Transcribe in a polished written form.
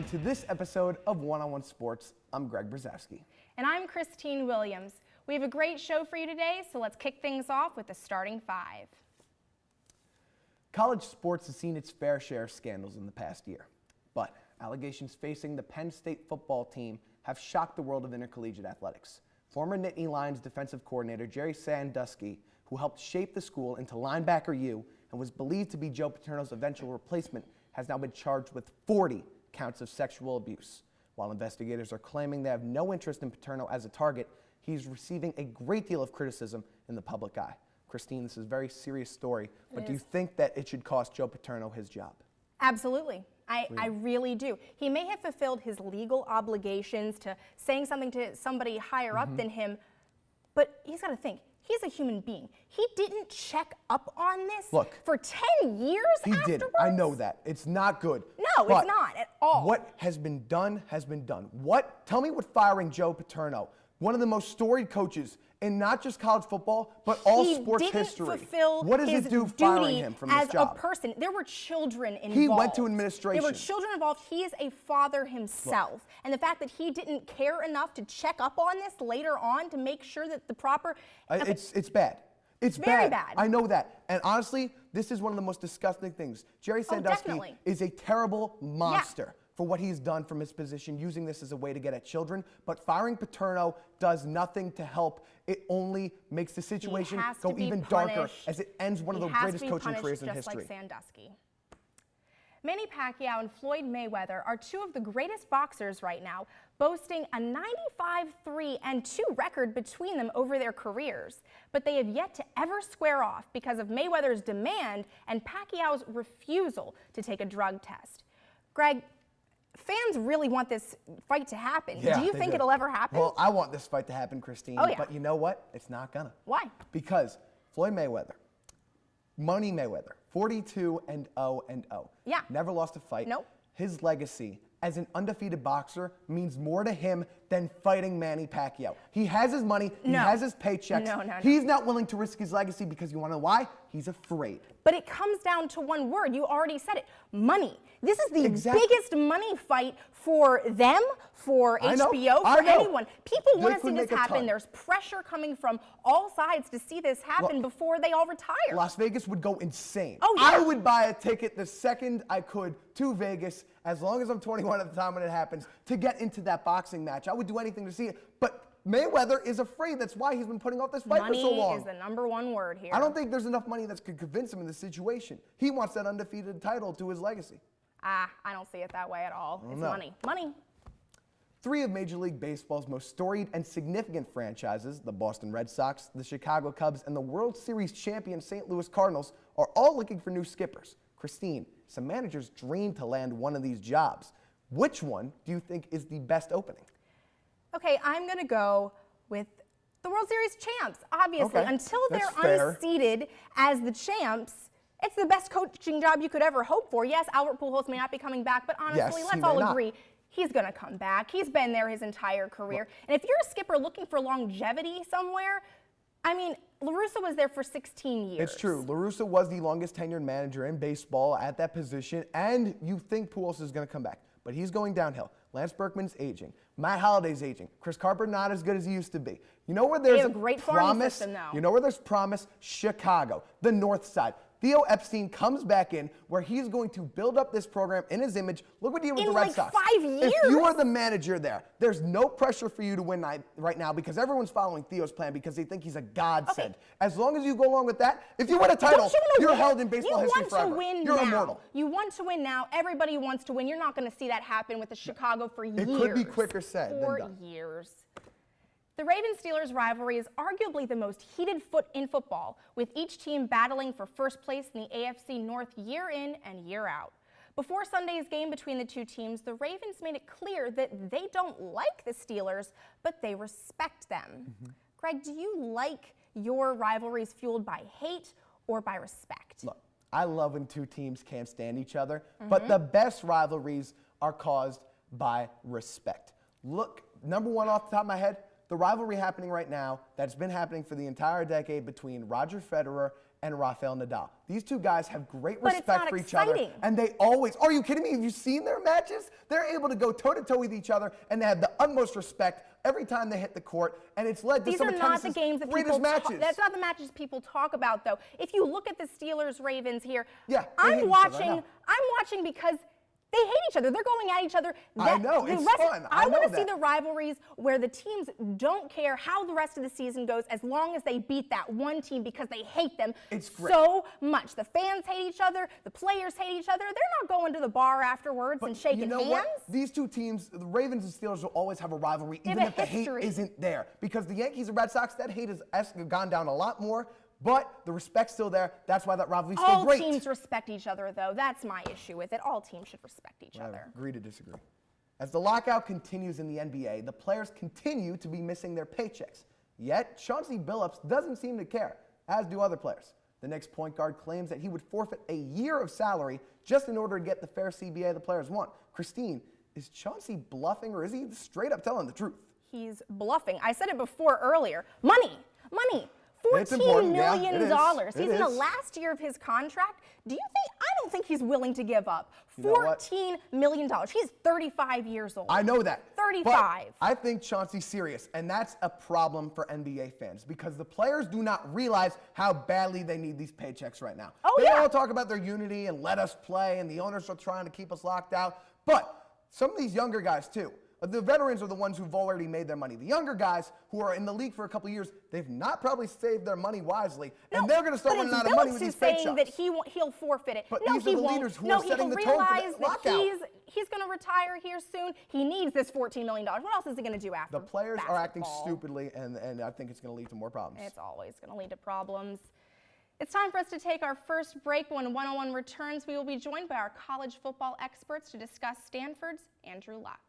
welcome to this episode of One-on-One Sports. I'm Greg Brzezowski. And I'm Christine Williams. We have a great show for you today, so let's kick things off with the starting five. College sports has seen its fair share of scandals in the past year, but allegations facing the Penn State football team have shocked the world of intercollegiate athletics. Former Nittany Lions defensive coordinator Jerry Sandusky, who helped shape the school into linebacker U and was believed to be Joe Paterno's eventual replacement, has now been charged with 40 counts of sexual abuse. While investigators are claiming they have no interest in Paterno as a target, he's receiving a great deal of criticism in the public eye. Christine, this is a very serious story, but do you think that it should cost Joe Paterno his job? Absolutely. I really do. He may have fulfilled his legal obligations to saying something to somebody higher up than him, but he's got to think. He's a human being. He didn't check up on this for 10 years afterwards? He didn't. I know that. It's not good. No, it's not at all. What has been done has been done. Tell me what firing Joe Paterno, one of the most storied coaches in not just college football, but all sports history. What does it do firing him from this job? As a person, there were children involved. He went to administration. There were children involved. He is a father himself. And the fact that he didn't care enough to check up on this later on to make sure that the proper... It's bad. It's very bad. I know that. And honestly, this is one of the most disgusting things. Jerry Sandusky is a terrible monster for what he's done from his position, using this as a way to get at children. But firing Paterno does nothing to help. It only makes the situation go even darker as it ends one of the greatest coaching careers in history. Just like Sandusky. Manny Pacquiao and Floyd Mayweather are two of the greatest boxers right now, boasting a 95-3-2 record between them over their careers. But they have yet to ever square off because of Mayweather's demand and Pacquiao's refusal to take a drug test. Greg, fans really want this fight to happen. Do you think it'll ever happen? Well, I want this fight to happen, Christine. But you know what? It's not gonna. Why? Because Floyd Mayweather, Money Mayweather, 42-0-0. Yeah. Never lost a fight. Nope. His legacy as an undefeated boxer means more to him than fighting Manny Pacquiao. He has his money. He has his paychecks. No. He's not willing to risk his legacy because you want to know why? He's afraid. But it comes down to one word. You already said it. Money. This is the biggest money fight for them, for HBO, for anyone. People want to see this happen. There's pressure coming from all sides to see this happen before they all retire. Las Vegas would go insane. Oh, yeah. I would buy a ticket the second I could to Vegas, as long as I'm 21 at the time when it happens, to get into that boxing match. I would do anything to see it. But Mayweather is afraid. That's why he's been putting off this fight for so long. Money is the number one word here. I don't think there's enough money that could convince him in this situation. He wants that undefeated title to his legacy. I don't see it that way at all. It's money. Money. Three of Major League Baseball's most storied and significant franchises, the Boston Red Sox, the Chicago Cubs, and the World Series champion St. Louis Cardinals, are all looking for new skippers. Christine, some managers dream to land one of these jobs. Which one do you think is the best opening? Okay, I'm going to go with the World Series champs, obviously. Until they're unseated as the champs, it's the best coaching job you could ever hope for. Yes, Albert Pujols may not be coming back, but honestly, let's all agree, he's going to come back. He's been there his entire career. And if you're a skipper looking for longevity somewhere, I mean, La Russa was there for 16 years. It's true. La Russa was the longest tenured manager in baseball at that position, and you think Pujols is going to come back. But he's going downhill. Lance Berkman's aging. Matt Holliday's aging. Chris Carper not as good as he used to be. You know where there's a great farming system, though. You know where there's promise? Chicago, the North Side. Theo Epstein comes back in where he's going to build up this program in his image. Look what he did with the Red Sox. In 5 years. If you are the manager there, there's no pressure for you to win right now because everyone's following Theo's plan because they think he's a godsend. As long as you go along with that, if you win a title, you're held in baseball history forever. You're immortal. You want to win now. Everybody wants to win. You're not going to see that happen with the Chicago for years. It could be quicker said than done. 4 years. The Ravens-Steelers rivalry is arguably the most heated in football, with each team battling for first place in the AFC North year in and year out. Before Sunday's game between the two teams, the Ravens made it clear that they don't like the Steelers, but they respect them. Greg, do you like your rivalries fueled by hate or by respect? Look, I love when two teams can't stand each other, but the best rivalries are caused by respect. Look, number one off the top of my head, the rivalry happening right now that's been happening for the entire decade between Roger Federer and Rafael Nadal. These two guys have great But it's respect not for each other, exciting. and they always, are you kidding me? Have you seen their matches? They're able to go toe-to-toe with each other, and they have the utmost respect every time they hit the court, and it's led to These some are of not the tennis's games that greatest people matches. that's not the matches people talk about, though. If you look at the Steelers-Ravens here, Yeah, they hate I'm each other, I watching. know. I'm watching because they hate each other. They're going at each other. I know, it's fun. I I want know to see that. the rivalries where the teams don't care how the rest of the season goes as long as they beat that one team because they hate them It's great. so much. The fans hate each other. The players hate each other. They're not going to the bar afterwards and shaking you know hands. what? These two teams, the Ravens and Steelers, will always have a rivalry, even have a if the hate history. isn't there. Because the Yankees and Red Sox, that hate has gone down a lot more, but the respect's still there. That's why that rivalry's still All great. teams respect each other, though. That's my issue with it. All teams should respect each other. Agree to disagree. As the lockout continues in the NBA, the players continue to be missing their paychecks. Yet, Chauncey Billups doesn't seem to care, as do other players. The Knicks point guard claims that he would forfeit a year of salary just in order to get the fair CBA the players want. Christine, is Chauncey bluffing or is he straight up telling the truth? He's bluffing. I said it before earlier. Money. It's $14 important, yeah, million. it is. He's It in the is. last year of his contract. Do you think? I don't think he's willing to give up You know what? $14 million. He's 35 years old. I know that. 35. But I think Chauncey's serious, and that's a problem for NBA fans because the players do not realize how badly they need these paychecks right now. Oh, they yeah. all talk about their unity and let us play, and the owners are trying to keep us locked out. But some of these younger guys, too. The veterans are the ones who've already made their money. The younger guys who are in the league for a couple of years, they've not probably saved their money wisely, and they're going to start running out of money with these paychecks. saying that he'll forfeit it. But No, these are he the won't. leaders who No, are he setting will the tone for the realize that lockout. he's going to retire here soon. He needs this $14 million. What else is he going to do after The players are acting basketball? stupidly, and I think it's going to lead to more problems. It's always going to lead to problems. It's time for us to take our first break. When 101 returns, we will be joined by our college football experts to discuss Stanford's Andrew Luck.